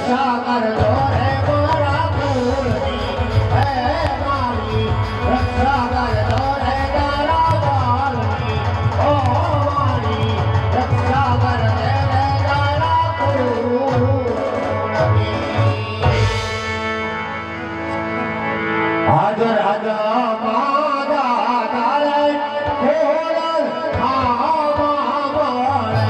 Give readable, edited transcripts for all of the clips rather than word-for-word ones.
રક્ષા કરજો રે મારા કુળની હે મારી રક્ષા કરજો રે તારા બાળની ઓ મારી રક્ષા કરજે રે તારા કુળની હાજર હાજર મારા તારે ખોરલ આવા મળે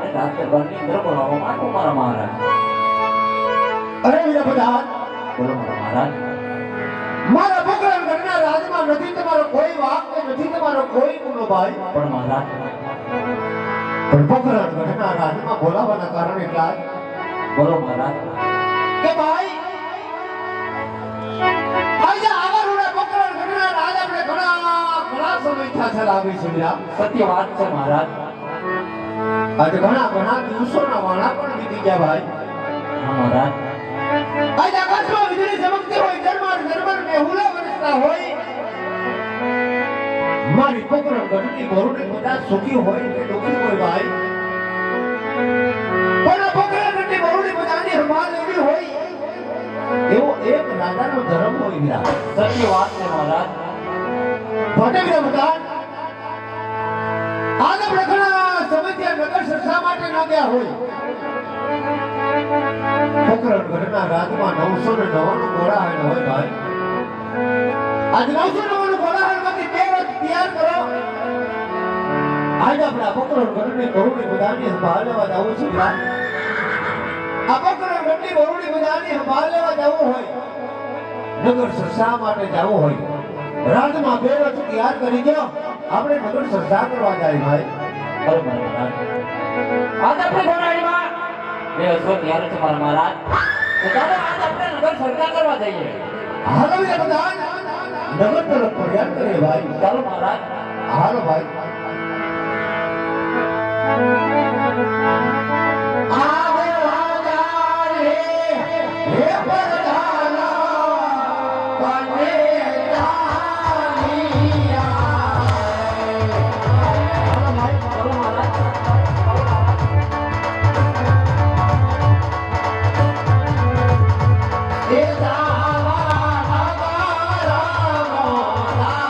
મને ઘાત કરવાની અંદર બોલાવવા માંગો મારા મહારાજ. અરે વીરા પ્રધાન, બોલો મારા મહારાજ. મારા પોકરણ ઘરના રાજમાં નથી તમારો કોઈ વાક કે નથી તમારો કોઈ ગુનો ભાઈ. પણ મહારાજ, પણ પોકરણ ઘરના રાજમાં બોલાવાના કારણે એટલા જ બોલો મહારાજ. કે ભાઈ આજે આગળના પોકરણ ઘરના રાજ આપણે ઘણા સમયથી ચલાવી છે વીરા. સત્ય વાત છે મહારાજ. આજે ઘણા દિવસોના વાણા પણ વીતી ગયા ભાઈ. હા મહારાજ. આજે આકાશમાં વીજળી ચમકતી હોય, ઝરમર મેહુલા વરસતા હોય, મારી પોકરણ ઘરની બરોડી બધા સુખી હોય કે દુઃખી હોય ભાઈ, પણ આ પોકરણ ઘરની બરોડી બધાની સંભાળ લેવી હોય એવો એક રાજાનો ધર્મ હોય વીરા. સત્ય વાત છે મહારાજ. માટે વીરા બધા આજ આપણે ઘણા સમયથી નગર સરસા માટે ન ગયા હોય. પોકરણ ઘરના રાજમાં 999 કોળાહળ હોય ભાઈ. આજ 999 કોળાહળમાંથી બે રથ તૈયાર કરો. આજ આપણે આ પોકરણ ઘરની બરોડી બધાની સંભાળ લેવા જવું છે વીરા. આ પોકરણ ઘરની બરોડી બધાની સંભાળ લેવા જવું હોય, નગર સરસા માટે જવું હોય, રાજમાં બે રથ તૈયાર કરી દો. આપણે નગર સરસા કરવા જાય ભાઈ. બરોબર મહારાજ. આજ આપણે ઘોડાડીમાં બે અશ્વ તૈયાર છે મારા મહારાજ. તો ચાલો આજ આપણે નગર સરકાર કરવા જઈએ. હાલો વીરા બધા નગર તરફ પ્રયાણ કરીએ ભાઈ. ચાલો મહારાજ. હાલો ભાઈ. આવે રાજા રે હે પ્રધાના બને જાનિયા. ચાલો ભાઈ. ચાલો મહારાજ. એ જાવા નગર મોલા રાજા રે. ચાલો મહારાજ.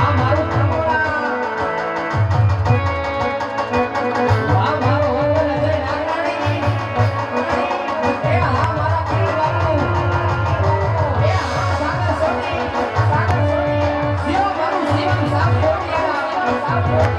આ મારું ત્રમોડા આ મારો વતન જય નાગરાણી એ આ મારા પીરવાનું એ આ સાગર સોની શિવ મારું શિવમ સાપ કોટિયાળા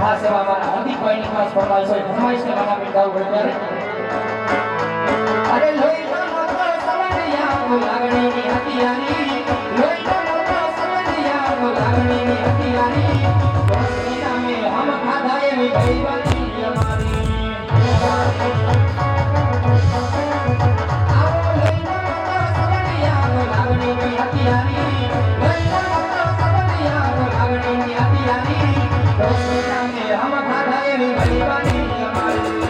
ખાસ એવા મારા હાર્દિકભાઈની ખાસ ફરમાઈશ હોય ફરમાઈશને મારા પિતા ઉપર ત્યારે અરે લોહીનો મોટો સમજિયા લાગણીની હતિયારી લોહીનો મોટો સમજિયા લાગણીની હતિયારી દોસ્તી નામે હમ ખાધા એવી ગઈવાની અમારી આવો લોહીનો મોટો સમજિયા લાગણીની હતિયારી લોહીનો મોટો સમજિયા લાગણીની હતિયારી દોસ્તી નામે હમ ખાધા એવી ગઈવાની અમારી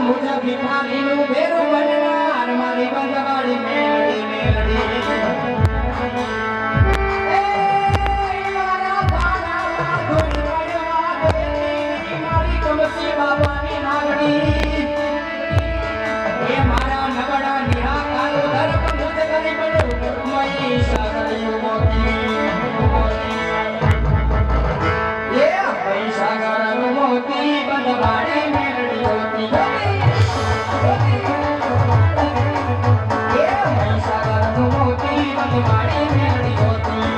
મુજ ભિખારીનું બેરું બનનાર મારી બંધવાળી મેલડી મેલડી એ મારા ભાણામાં ધૂળ પડવા દેતી મારી કમસી બાબાની નાગણી એ મારા નબળા નિરાકારો ધર્મ મુજ ગરીબનું મય સાગરિયું મોતી એ પૈસા ગરમ મોતી બંધવાળી મેલડી હોતી એ પૈસા ગરમ મોતી બંધવાળી મેલડી હોતી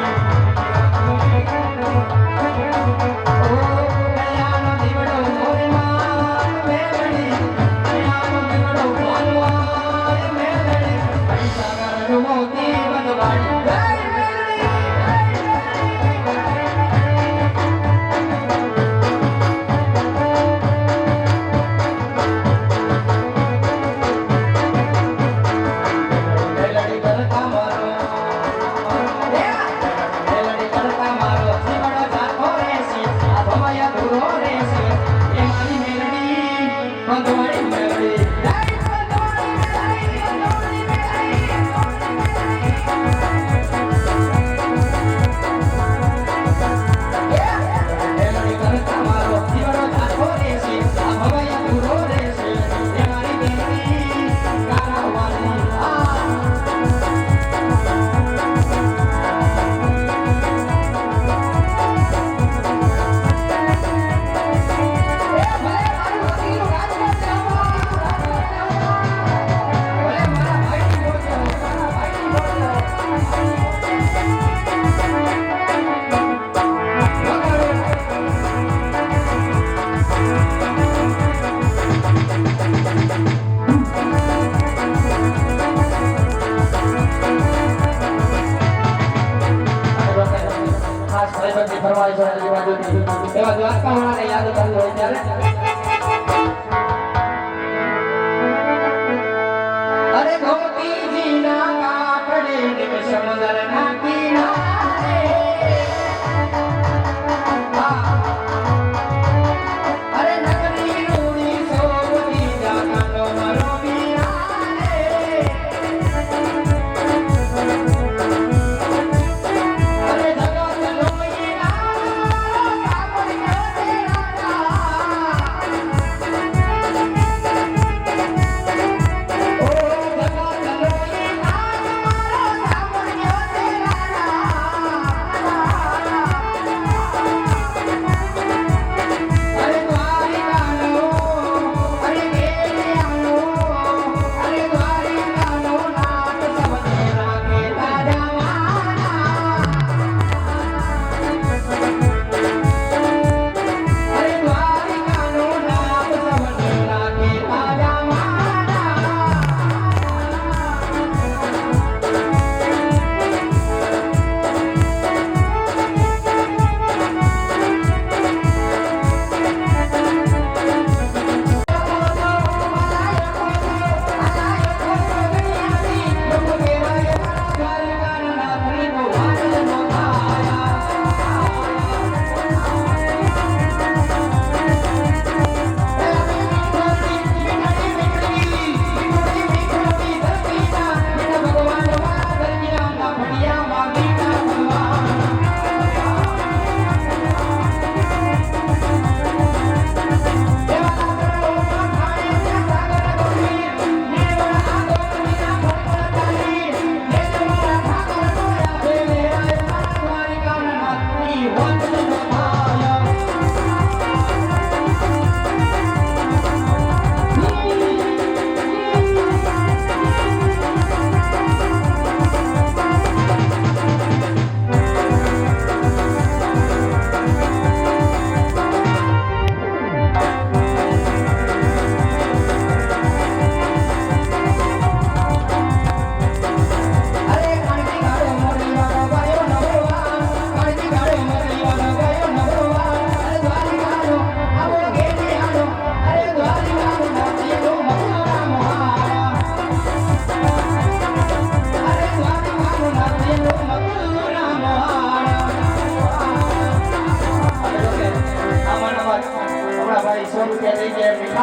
ઓ કયાનો દીવડો મોરમાં મેલડી કયાનો દીવડો મોરમાં મેલડી પૈસા ગરમ મોતી બંધવાળી મેલડી કરતા મારો મેલડી કરતા મારો જીવડો જાતો રહેશે આ ભમયા દૂરો રહેશે એ મારી મેલડી બંધવાળી મેલડી મેલડી કરતા મારો જીવડો જાતો રહેશે આ ભમયા દૂરો રહેશે એ મારી મેલડી કારાવાળી ભલે મારું હકીનું રાજકારણ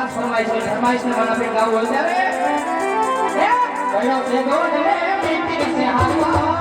ખાસ ફરમાઈશને મને આપણે ગાવું હોય ત્યારે કયો છે ગોડને મીઠી છે હાથમાં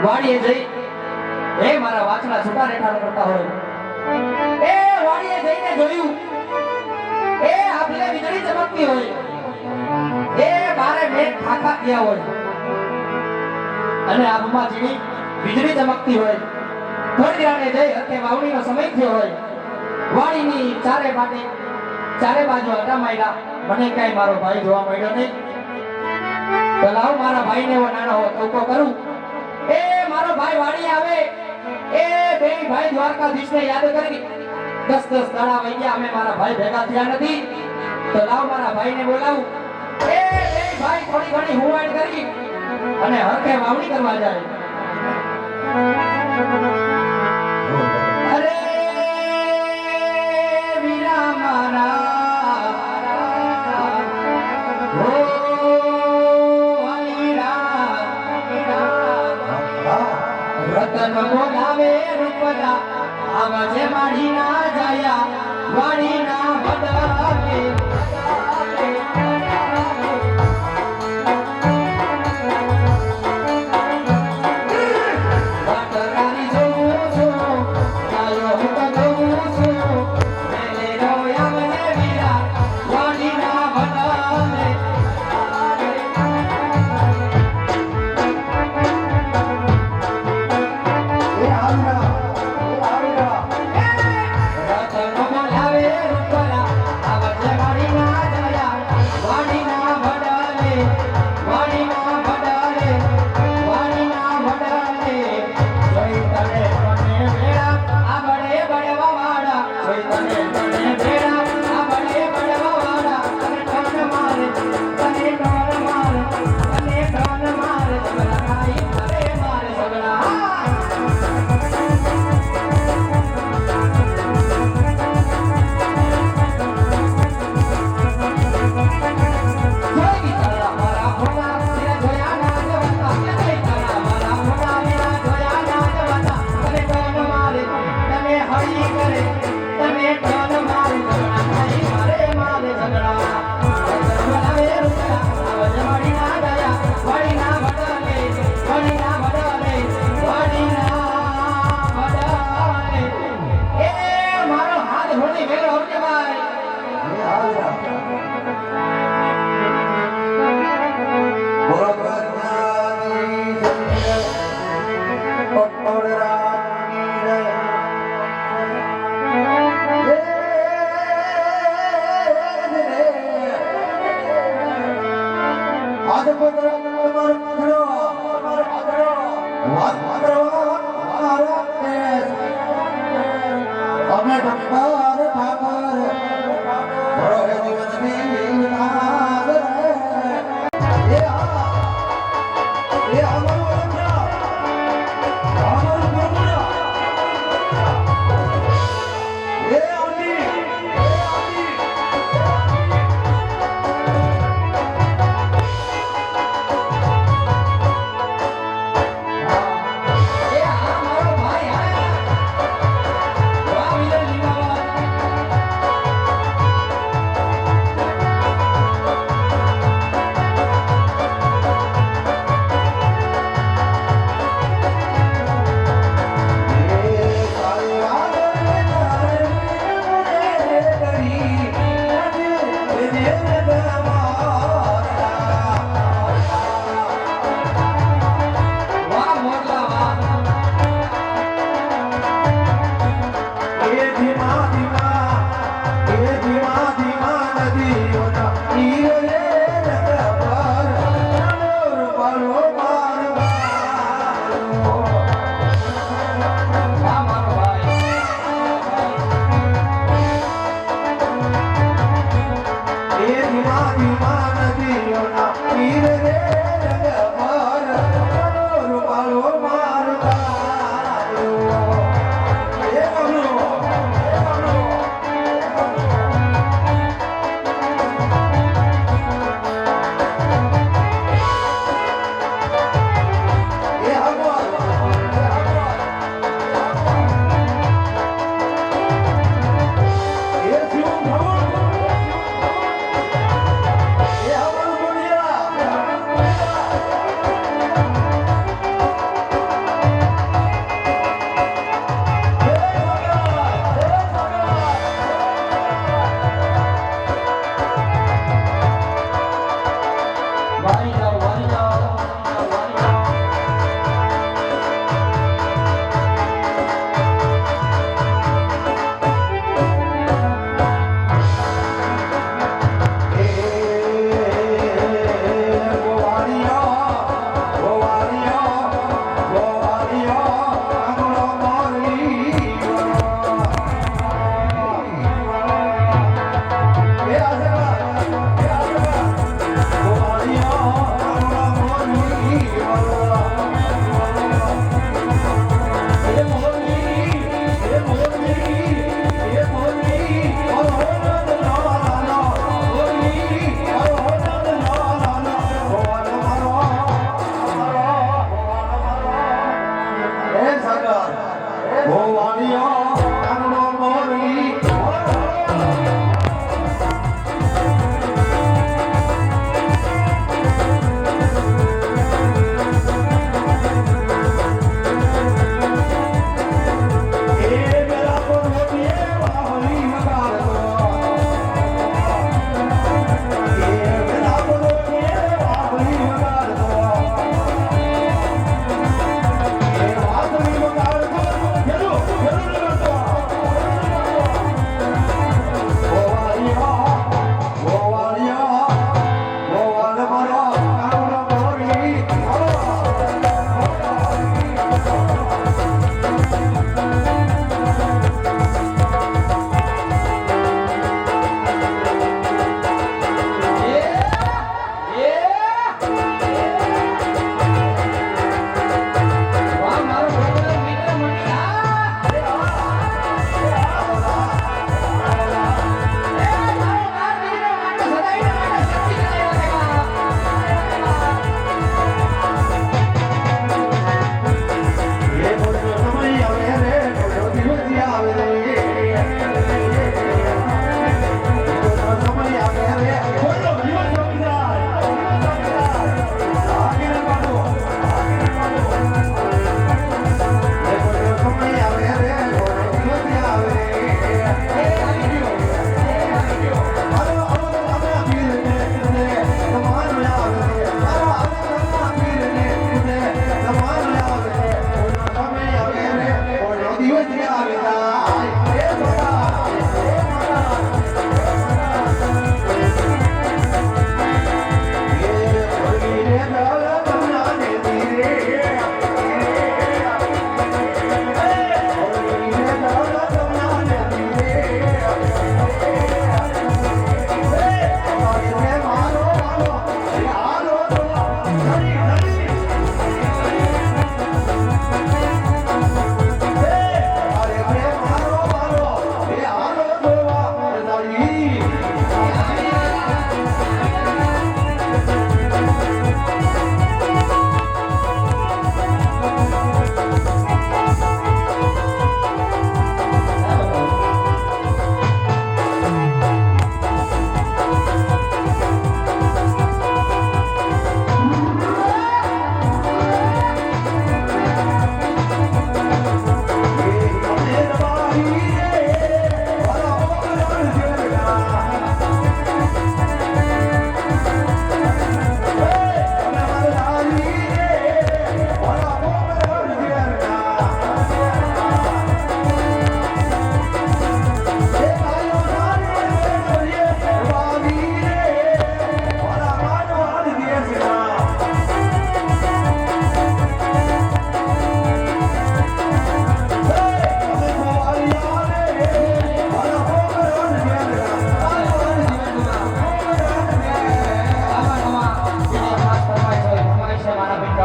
વાડીએ જઈ એ મારા વાછડા છૂટા રેઠાણ કરતા હોય એ વાડીએ જઈને જોયું એ આપલે વીજળી ચમકતી હોય એ બારે મેઘ ખાખા ગયા હોય અને આબમાં જીવી વીજળી ચમકતી હોય થોડી રાતે જઈ હકે વાવણીનો સમય થયો હોય વાડીની ચારે બાજુ હતા માયડા મને કઈ મારો ભાઈ જોવા મળ્યો નહીં તો લાવ મારા ભાઈને એવો નાનો ટોકો કરું એ મારો ભાઈ વાડી આવે એ બે ભાઈ દ્વારકાધીશને યાદ કરી 10 દાડા વઈ ગયા અમે મારા ભાઈ ભેગા થયા નથી તો લાવ મારા ભાઈને બોલાવું એ બે ભાઈ થોડી ઘણી હુવાડ કરી અને હરખે વાવણી કરવા જાય અરે વીરા મારા રતન બોલાવે રૂપલા આવાજે માડી ના જાયા વાડી ના બદલે વાટરાની જોઉં છું આયો હું તો જોઉં છું મેલે રોયા મને વીરા વાડી ના બદલે રતન બોલાવે રૂપલા આવાજે માડી ના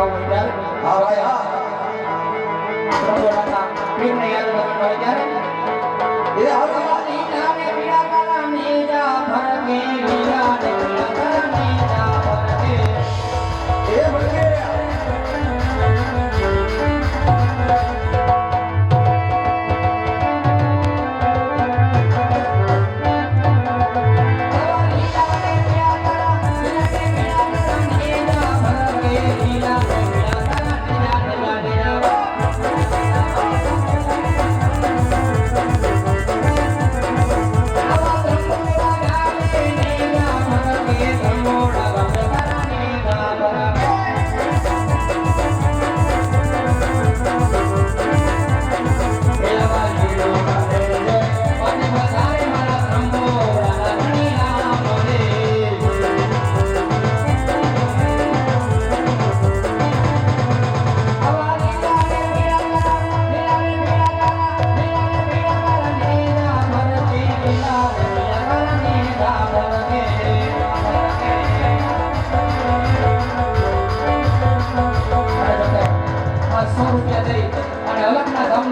ગાવું હોય ત્યારે હા ભાઈ હા પ્રભુના પીરને યાદ કરવાનું હોય ત્યારે એ હાલો લીલાને પીળા કલરની જા ફરકે લીલાને પીળા કલરની જા ફરકે એ ભલે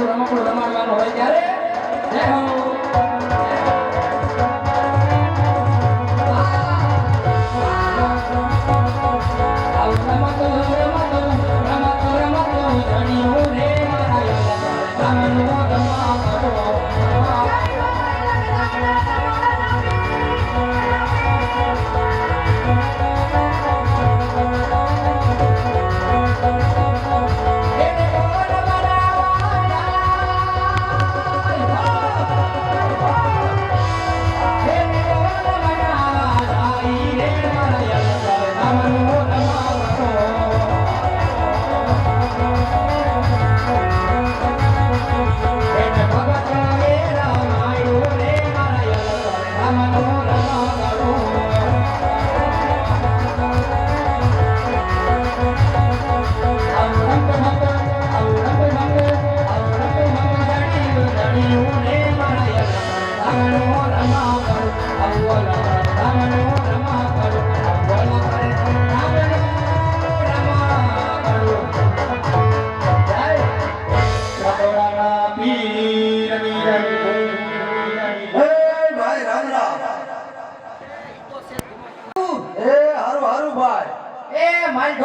રમકડું રમાડવાનું હોય ત્યારે જય હો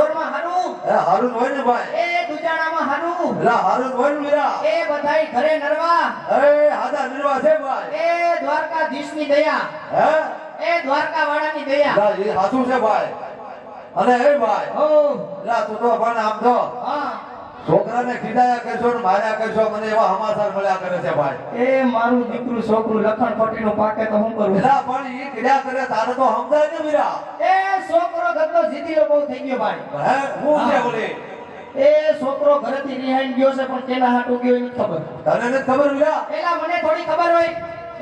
હારું હોય ને ભાઈ એ દુજાણામાં હારું એલા હારું હોય ને મીરા એ બધાય ઘરે નરવા એ હાદા નિર્વા છે ભાઈ એ દ્વારકાધીશની દયા હે એ દ્વારકા વાળાની દયા એલા એ હાચું છે ભાઈ અને એ ભાઈ ઓ એલા તું તો પણ આમ તો હા છોકરાને ખીદાયા કરશો ને માર્યા કરશો મને એવા સમાચાર મળ્યા કરે છે ભાઈ એ મારું દીકરું છોકરું લખણ પટીનું પાકે તો હું કરું એલા પણ ઈ ખીદા કરે તારે તો સમજાય ને મીરા એ છોકરો ગદ્દો જીતીલો બહુ થઈ ગયો ભાઈ હે હું છે બોલે એ છોકરો ઘરેથી રિહાઈન ગયો છે પણ કેના હાટુ ગયો એ નથી ખબર તને નથી ખબર મીરા એલા મને થોડી ખબર હોય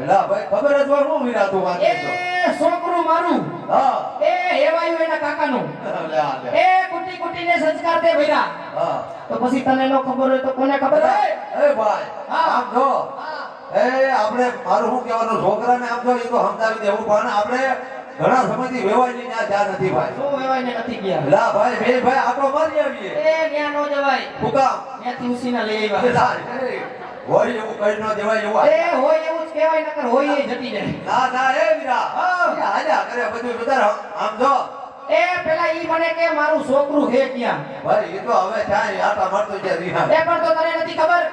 એલા ભાઈ ખબર જ હોય હું મીરા તું વાત એ કરશો છોકરું મારું હા એ હેવાયું એના કાકાનું લે લે એ કુટી કુટીને સંસ્કાર દે ભઈરા હા તો પછી તને ન ખબર હોય તો કોને ખબર હોય એ ભાઈ હા. આમ જો હા. એ આપણે મારું શું કહેવાનું છોકરાને આમ જો એ તો સમજાવી દેવું પણ આપણે ઘણા સમયથી વેવાયની ત્યાં નથી ભાઈ શું હેવાય ને નથી ગયા લા ભાઈ બે ભાઈ આટો મારી આવીએ એ ન્યા નો જવાય હું કામ ત્યાંથી ઉસીના લઈ એ આવ્યા લા, એ, હોય એવું કઈ ન દેવાય એવું એ હોય એવું જ કહેવાય નકર હોય એ જતી જાય ના ના એ વીરા હા. એ હાલ્યા કરે બધું બધા આમ જો એ પેલા ઈ મને કે મારું છોકરું હે ક્યાં ભાઈ એ તો હવે ક્યાંય આટા મારતો છે રીહા એ પણ તો તને નથી ખબર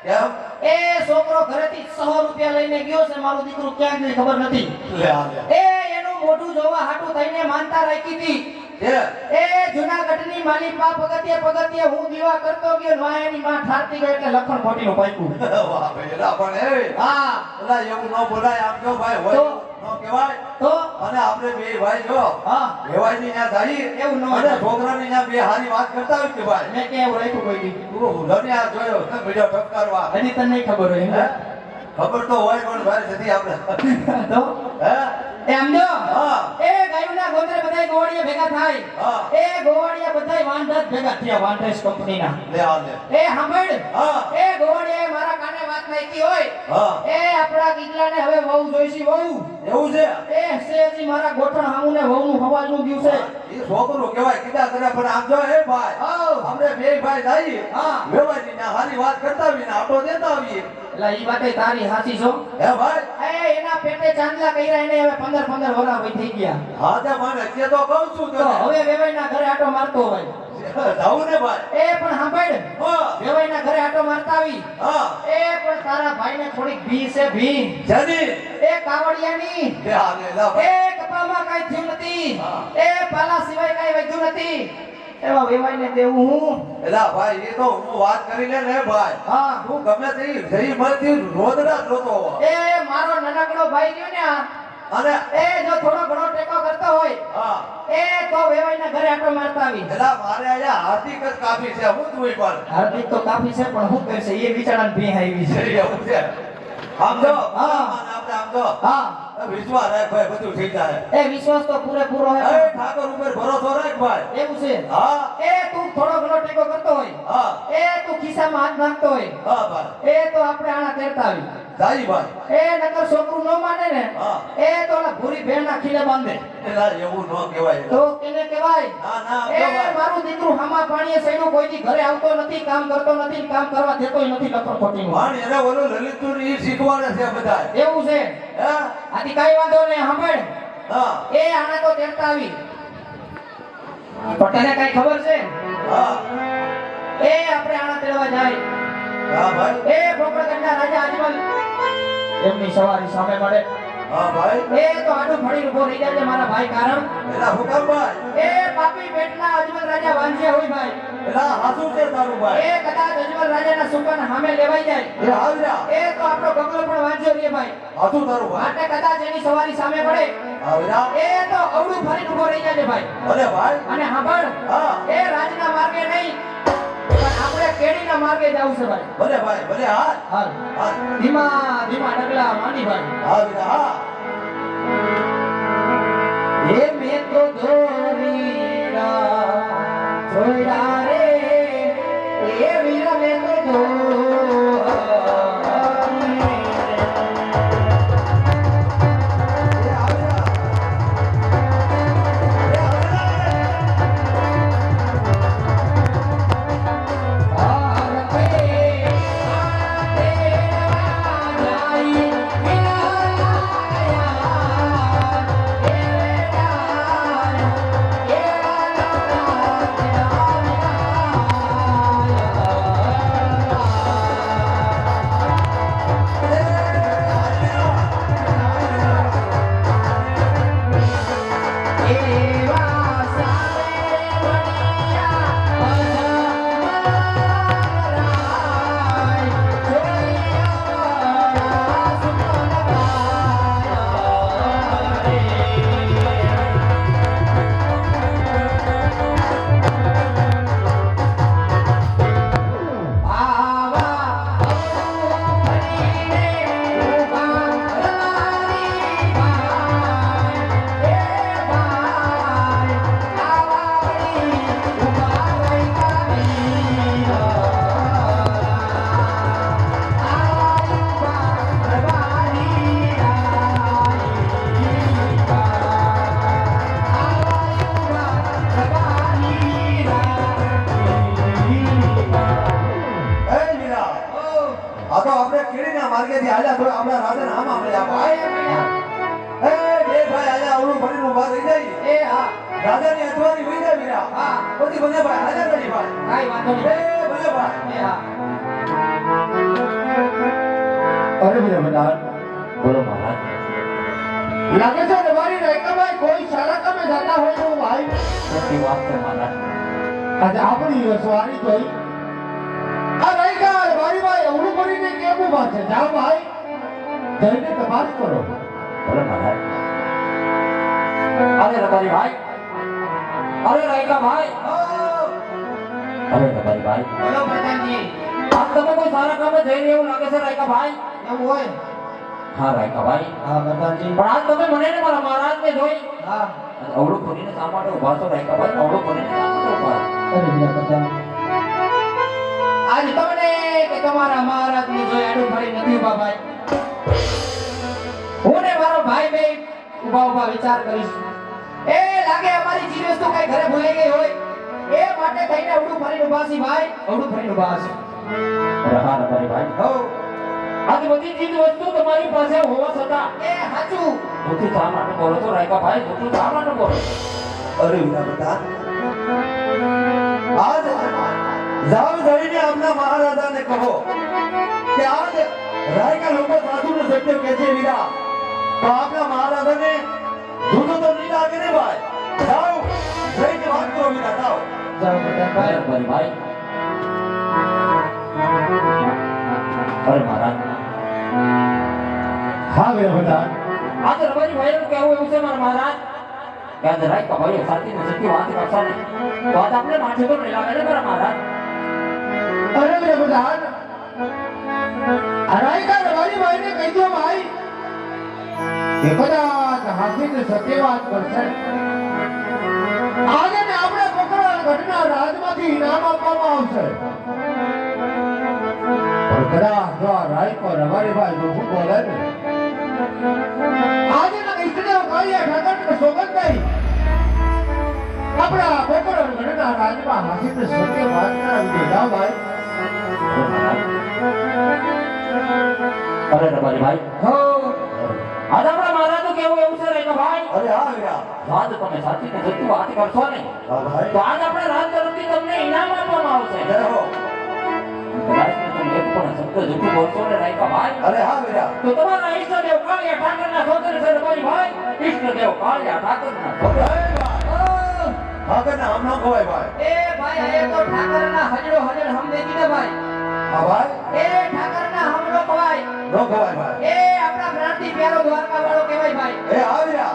કેમ એ છોકરો ઘરેથી 100 રૂપિયા લઈને ગયો છે મારું દીકરું ક્યાં ગયું ખબર નથી લે આ લે એ એનું મોઢું જોવા હાટું થઈને માનતા રાખી હતી એ એ જૂનાગઢની માલિપા પગથિયે હું દીવા કરતો ગયો વાયાની માં ઠારતી ગયો એટલે લખણ ખોટીનું પાક્યું વાહ ભાઈ એલા પણ એ હા એલા એવું ન બોલાય આમ જો ભાઈ હોય તો? ન કહેવાય તો અને આપણે બે ભાઈ જો હા વેવાયની ત્યાં જાય એવું ન અને હોય. છોકરાની ત્યાં બે હારી વાત કરતા હોય કે ભાઈ મેં કે એવું રાખ્યું કોઈ દી તું લડ્યા જોયો ને બીજો ઠપકારવા હજી તને નહીં ખબર હોય હે? એમ ખબર તો હોય પણ ભાઈ નથી આપણે તો હે એમ જો હા. એ ગાયુના ગોત્રે બધાય ગોવાળિયા ભેગા થાય હા. એ ગોવાળિયા બધાય વાંઢા જ ભેગા થયા વાંઢેસ કંપનીના લે આ લે. એ સાંભળ હા. એ ગોવાળિયાએ મારા કાને વાત નાખી હોય હા. એ આપણા ગીગલાને હવે વહુ જોઈશી વહુ એવું છે એ સેજી મારા ગોઠણ હામુને વહુનું હવાલનું દિવસે એ છોકરો કહેવાય કીધા કરે પણ આમ જો એ ભાઈ આવ. આપણે બે ભાઈ જઈએ હા. વેવાઈની ના હારી વાત કરતા આવીને આટો દેતા આવીએ એટલે ઈ વાતે તારી હાચી છો હે ભાઈ એ એના પેટે ચાંદલા કર્યા એને હવે 15 વરા વઈ થઈ ગયા હા તે મને કે તો કહું છું તો તને હવે વેવાઈના ઘરે આટો મારતો હોય જાવું ને ભાઈ એ પણ સાંભળ હા વેવાઈના ઘરે આટો મારતા આવી હા એ પણ તારા ભાઈને થોડીક ભી છે ભી જની એ કાવડિયાની લે આ લે લા એ ભાઈ કપામાં કાઈ થયું નથી હા. એ પાલા સિવાય કાઈ વધ્યું નથી એવા વેવાઈને દેવું હું એલા ભાઈ એ તો હું વાત કરી લે ને ભાઈ હા તું ગમે તે જઈ મળતી રોદડા જ જોતો હો. એ મારો નાનકડો ભાઈ ગયો ને આ અને એ જો થોડો ઘણો ટેકો કરતો હોય હા એ તો વેવાઈના ઘરે આટો મારતા આવી એલા મારે અહીંયા હાર્દિક જ કાફી છે હું તું પણ હાર્દિક તો કાફી છે પણ શું કરશે એ બિચારાને ભી આવી છે એવું છે આમ તો હા. આપણે આમ તો હા વિશ્વાસ રાખ ભાઈ બધું થઈ જાય એ વિશ્વાસ તો પૂરેપૂરો એ હે ઠાકોર ઉપર ભરોસો રાખ ભાઈ એવું છે હા એ તું થોડો ઘણો ટેકો કરતો હોય હા એ તું ખિસ્સામાં હાથ નાખતો હોય હા ભાઈ એ તો આપણે આણા તેડતા આવી જાય ભાઈ એ નકર છોકરું ન માને ને હા. એ તો ઓલા ભૂરી ભેણના ખીલે બાંધે એલા એવું ન કહેવાય તો કેને કહેવાય ના ના એ કહેવાય. મારું દીકરું હામા પાણીએ સૈડું કોઈથી ઘરે આવતો નથી કામ કરતો નથી કામ કરવા દેતોય નથી લખણ ખોટીનું પણ એને ઓલું લલિતપુર ઈ શીખવાડે છે બધા એવું છે હે આથી કાઈ વાંધો નહીં સાંભળ હા એ આના તો તેડતા આવી પટેલને કઈ ખબર છે હા એ આપણે આના તેડવા જાય હા ભાઈ એ ભોપળગઢના રાજા અજમલ એમની સવારી સામે મળે હા ભાઈ એ તો આડું ફળી ઉભો રહી જાય છે મારા ભાઈ કારણ એલા હુકમ ભાઈ એ પાપી પેટના અજમલ રાજા વાંચ્યા હોય ભાઈ એલા હાસુ છે તારું ભાઈ એ કદાચ અજમલ રાજાના સુકાન સામે લેવાઈ જાય એ આવ્યા એ તો આપણો ગગલો પણ વાંચ્યો રે ભાઈ હાસુ તારું ભાઈ માટે કદાચ એની સવારી સામે પડે આવ્યા એ તો અવળું ફરીને ઉભો રહી જાય છે ભાઈ ભલે ભાઈ અને સાંભળ હા એ રાજના માર્ગે નહીં પણ આપણે કેડીના માર્ગે જવું છે ભાઈ ભલે ભાઈ ભલે હાલ હાલ હાલ ધીમા ધીમા ડગલા માંડી ભાઈ આવ્યા હા એ મેં તો ધોરીના જોયા રે એ વીર મેં તો ધોરી એ આવ્યા એ માર્ગેથી આલ્યા તો આપણા રાજાને આમ મળ્યા ભાઈ એ બે ભાઈ આલ્યા અવળું ફરીને ઊભા થઈ જાય એ હા રાજાની અજવાળી હોઈ જાય વીરા હા પછી ભલે ભાઈ હાજર કરી ભાઈ કાઈ વાંધો એ નહીં ભલે ભાઈ એ હા અરે ભલે બધા બોલો મહારાજ લાગે છે તમારી રાયકાભાઈ કોઈ સારા કામે જતા હોય તો ભાઈ સચ્ચી વાત છે મહારાજ આજે આપણી રસવારી જોઈ આ રાયકા મારી ભાઈ અવળું કરીને કેવું વાત છે જાઓ ભાઈ જઈને તપાસ કરો બોલો મહારાજ અરે રબારી ભાઈ અરે રાયકા ભાઈ અરે રબારી ભાઈ બોલો પ્રધાનજી આપ તમે કોઈ સારા કામે જઈ રહ્યા એવું લાગે છે રાયકા ભાઈ એવું હોય હા રાયકા ભાઈ હા પ્રધાનજી પણ આજ તમે મને ને મારા મહારાજને જોઈ હા અવળું ખોલીને શા માટે ઉભા છો રાયકા ભાઈ અવળું ખોલીને શા માટે ઉભા અરે બીજા પ્રધાન આજ તમને કે તમારા મહારાજને જોઈ આડું ફરી નથી ઉભા ભાઈ હું ને મારો ભાઈ બે ઉભા વિચાર કરીશ એ લાગે અમારી ચીજ વસ્તુ કઈ ઘરે ભૂલાઈ ગઈ હોય એ માટે થઈને અવળું ફરીને ઉભા છી ભાઈ અવળું ફરીને ઉભા છે રહા તમારી ભાઈ હો આજ બધી ચીજ વસ્તુ તમારી પાસે હોવા છતાં એ સાચું તું શા માટે બોલો છો રાયકા ભાઈ તું શા માટે બોલો અરે વિના પ્રધાન આજ જાવ જઈને આમના મહારાજાને કહો કે આજ રાયકા લોકો સાધુને સત્ય કહે છે વીરા તો આપના મહારાજાને જૂઠું તો નહીં લાગે ને ભાઈ જાઓ જઈને વાત કરો વીરા જાઓ જાઓ પ્રધાનભાઈ મારી ભાઈ અરે મહારાજ હા વીરા પ્રધાન આજે રબારી ભાઈનું કહેવું એવું છે મારા મહારાજ કે આજે રાયકા ભાઈઓ સાચી સત્ય વાત કરશો ને તો આજ આપણે માથે તો નહીં લાગે ને મારા મહારાજ અરે વીરા પ્રધાન રાયકા રવારી ભાઈને કહી દો ભાઈ કે કદાચ હાથીને સત્ય વાત કરશે આજે ને આપણે પકડવા ઘટના રાજમાંથી ઇનામ આપવામાં આવશે પણ કદાચ જો આ રાયકો રવારી ભાઈ જો શું બોલે ને આજે ના ઈષ્ટદેવ કાળિયા ઠાકરને સોગંદ દઈ આપણા પકડવા ઘટના રાજમાં હાથીને સત્ય વાત કરાવી દે જાઓ ભાઈ અરે રબારી ભાઈ હો આજે આપણા મહારાજનું કહેવું એવું છે રાયકા ભાઈ અરે હા વીરા આજ તમે સાચી ને સત્ય વાત કરશો ને હા ભાઈ તો આજ આપણે રાજ તરફથી તમને ઇનામ આપવામાં આવશે જય હો કદાચ તમે એક પણ શબ્દ જૂઠું બોલશો ને રાયકા ભાઈ અરે હા વીરા તો તમારા ઈષ્ટદેવ કાળિયા ઠાકરના છોકરે છે રબારી ભાઈ ઈષ્ટદેવ કાળિયા ઠાકરના છોકરા આગળના આમ ના ખવાય ભાઈ એ ભાઈ આ તો ઠાકરના હજડો હજડ હમ દેતી ને ભાઈ હા ભાઈ એ ઠાકરના હમલો ખવાય નો ખવાય ભાઈ એ આપણા ક્રાંતિ પ્યારો દ્વારકા વાળો કહેવાય ભાઈ એ આવ્યા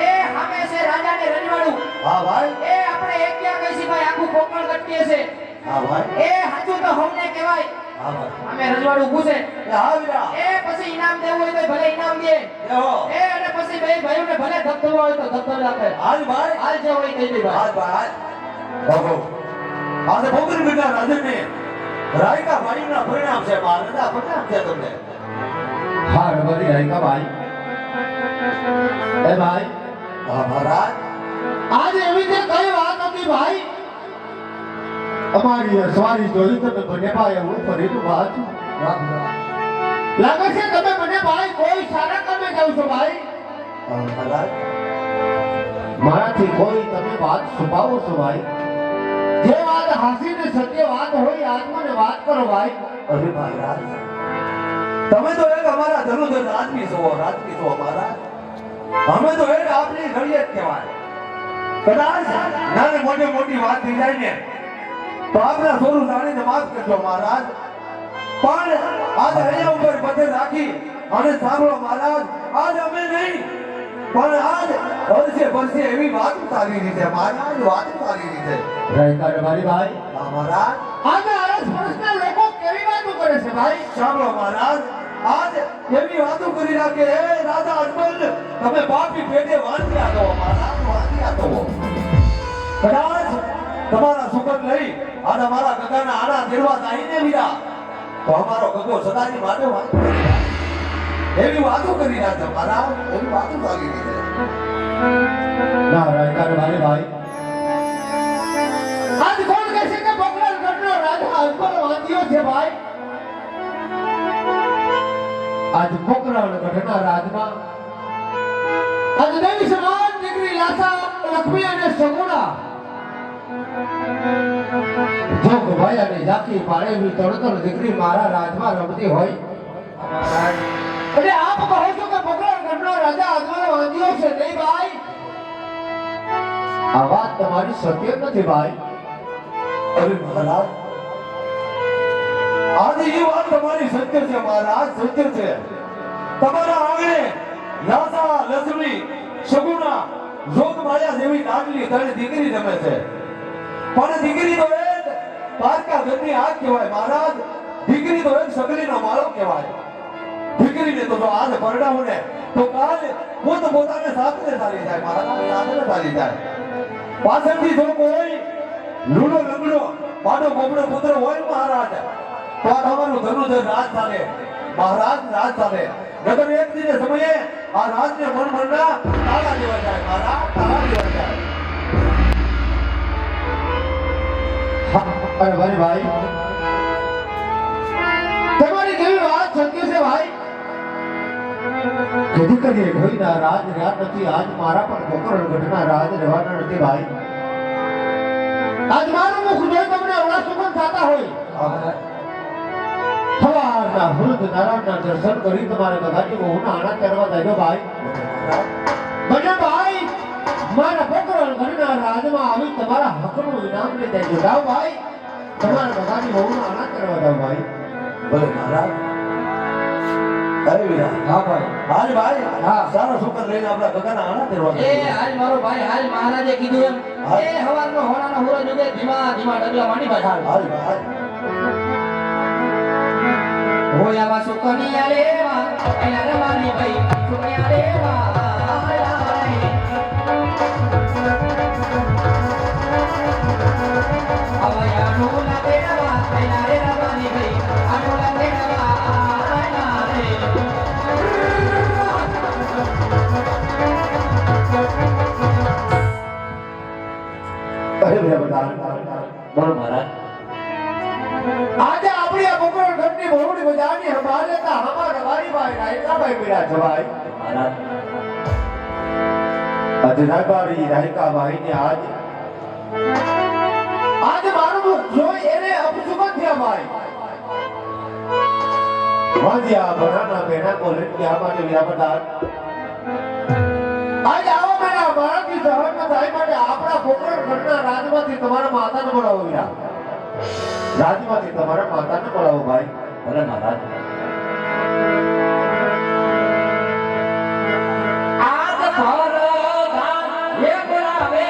એ સામે છે રાજાને રજવાડું હા ભાઈ એ આપણે એક ક્યાં કહીશી ભાઈ આખું કોકણ કટકીએ છે હા ભાઈ એ સાચું તો હમને કહેવાય હા ભાઈ અમે રજવાડું પૂછે એ આવ્યા એ પછી ઇનામ દેવું હોય તો ભલે ઇનામ દે એ હો એ અને પછી બે ભાઈઓને ભલે ધબધબા હોય તો ધબધબ આપે હાલ ભાઈ હાલ જે હોય કહી દે ભાઈ હાલ ભાઈ ઓહો આજે ભોગરી બેટા રાજને રાયકા ભાઈના પરિણામ છે મહારાજા પરિણામ છે તમને હા રબરી રાયકા ભાઈ એ ભાઈ હા મહારાજ આજે એવી જે કઈ વાત હતી ભાઈ અમારી સવારી જોઈ તમે મને ભાઈ એવું ફરીનું વાત લાગે છે તમે મને ભાઈ કોઈ સારા કામે જાવ છો ભાઈ મહારાજ મારાથી કોઈ તમે વાત છુપાવો છો ભાઈ જે વાત હાસીને સત્ય વાત હોય આત્માને વાત કરો ભાઈ અરે મહારાજ તમે તો એક અમારા ધનુધર રાજવી છો અમારા અમે તો એક આપની રળિયત કહેવાય કદાચ નાની મોટી વાત થઈ જાય ને તો આપના સોરું જાણીને માફ કરજો મહારાજ પણ આજ અહીંયા ઉપર પથ્થર રાખી અને સાંભળો મહારાજ આજ અમે નહીં પણ આજ વર્ષે એવી વાત ચાલી રહી છે મહારાજ વાત ચાલી રહી છે રાયકા રબારી ભાઈ હા મહારાજ આજે આરસ વર્ષના લોકો કેવી વાતો કરે છે ભાઈ સાંભળો મહારાજ આજ એવી વાતો કરી રાખે હે રાજા અજમલ તમે પાપી પેટે વાંચ્યા તો મહારાજ વાંચ્યા તો કદાચ તમારા સુગંધ લઈ અને મારા ગગાના આના દેરવા આઈને વીરા તો અમારો ગગો સદાની માટે વાંચો એવી વાતો કરી રહ્યા છે મહારાજ એવી વાતો ચાલી રહી છે ના રાયકા રબારી ભાઈ આજ કોણ કહેશે કે બકરાલ ગઢનો રાજા અજમલ વાંચ્યો છે ભાઈ આજ પોકરાણ ગઢના રાજમાં આજ દેવી સમાન દીકરી લાસા લક્ષ્મી અને સગુણા જોગ ભાઈ અને જાકી પાડેલી તડતર દીકરી મારા રાજમાં રમતી હોય એટલે આપ કહો છો કે પોકરાણ ગઢનો રાજા અજમલ વાંચ્યો છે નહીં ભાઈ આ વાત તમારી સત્ય નથી ભાઈ અરે મહારાજ આજે એ વાત તમારી સત્ય છે મહારાજ સત્ય છે તમારા આંગણે લાસા લક્ષ્મી સગુણા જોગમાયા જેવી લાડલી ત્રણ દીકરી રમે છે પણ દીકરી તો એક પારકા ઘરની આગ કહેવાય મહારાજ દીકરી તો એક સગલીનો માળો કહેવાય દીકરીને તો આજ પરણાવું ને તો કાલે પોત પોતાને સાથે ચાલી જાય, મારા સાથે ચાલી જાય. પાછળથી જો કોઈ લૂડો લંગડો પાડો બોબડો પુત્ર હોય મહારાજ તો આ તમારું ધનુજ રાજ ચાલે, મહારાજ રાજ ચાલે. નગર એક દિને સમયે આ રાજને મન મનના તાળા લેવા જાય, મારા તાળા લેવા જાય. અરે ભાઈ તમારી કેવી વાત શક્ય છે ભાઈ? કદી કદી કોઈના રાજ રહ્યા નથી, આજ મારા પણ ગોકરણ ગઢના રાજ રહેવાના નથી ભાઈ. આજ મારું મુખ જોઈ તમને અવળા સુગંધ થતા હોય. સવારના વૃદ્ધ નારાયણના દર્શન કરી તમારે બધાની બહુના આણા કરવા જાય ભાઈ. મને ભાઈ મારા ગોકરણ ગઢના રાજમાં આવી તમારા હકનું ઇનામ લઈ દેજો. જાઓ ભાઈ, તમારા બધાની બહુના આણા કરવા જાઓ ભાઈ. ભલે મહારાજ. અરે વીરા, હા ભાઈ. હાલ ભાઈ, હા. સારો છોકર લઈને આપણા ગગાના આણા કરવા એ હાલ મારો ભાઈ હાલ મહારાજે કીધું એમ એ હવારનો હોણાનો હુરો જોગે ધીમા ધીમા ડગલા માંડી પાછા હાલ ભાઈ. હોય આવા સુકનિયા લેવા એના રમાની ભાઈ સુકનિયા લેવા આવા યાનુલા દેવા એના રે રમાની ભાઈ આનુલા દેવા અરે વીરા બોલો મહારાજ. આજે આપણી આ ગોકરણ ગઢની બહુડી બજારની સંભાળ લેતા અમારા વારીભાઈ રાયકાભાઈ પીડા છે ભાઈ. મહારાજ આજે નાગવારી રાયકાભાઈને આજ મારું મુખ જોઈ એને અપસુગત થયા ભાઈ. વાંજ્યા બનાના બેના કોલેજ ગયા માટે વીરા બધાર આજ આવો મેના મારાથી સહન ન થાય માટે આપણા ગોકરણ ગઢના રાજમાંથી તમારા માતાને બોલાવો વીરા. રાજમાંથી તમારા માતાને બોલાવો ભાઈ. ભલે મહારાજ. આજ ભરદાન એ બોલાવે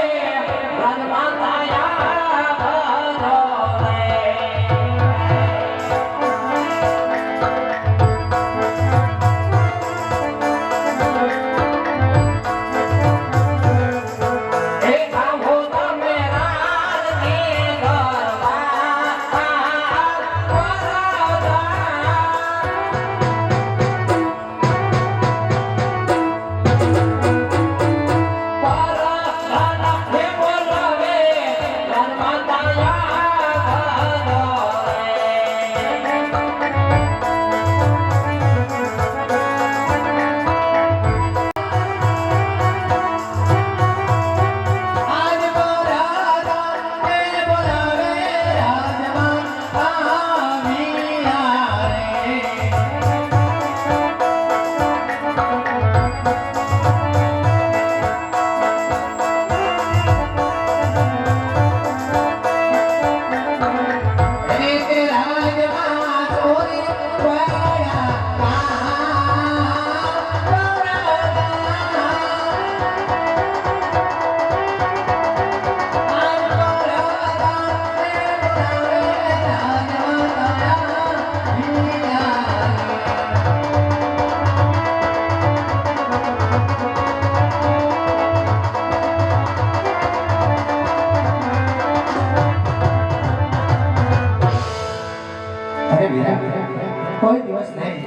કોઈ દિવસ નહીં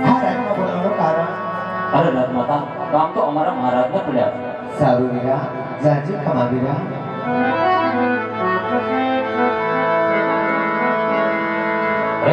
આ રાજમાં બોલાવવાનું કારણ અરે રાજમાતા, કામ તો અમારા મહારાજને પડ્યા છે. સારું વીરા, જાજી કમા વીરા. એ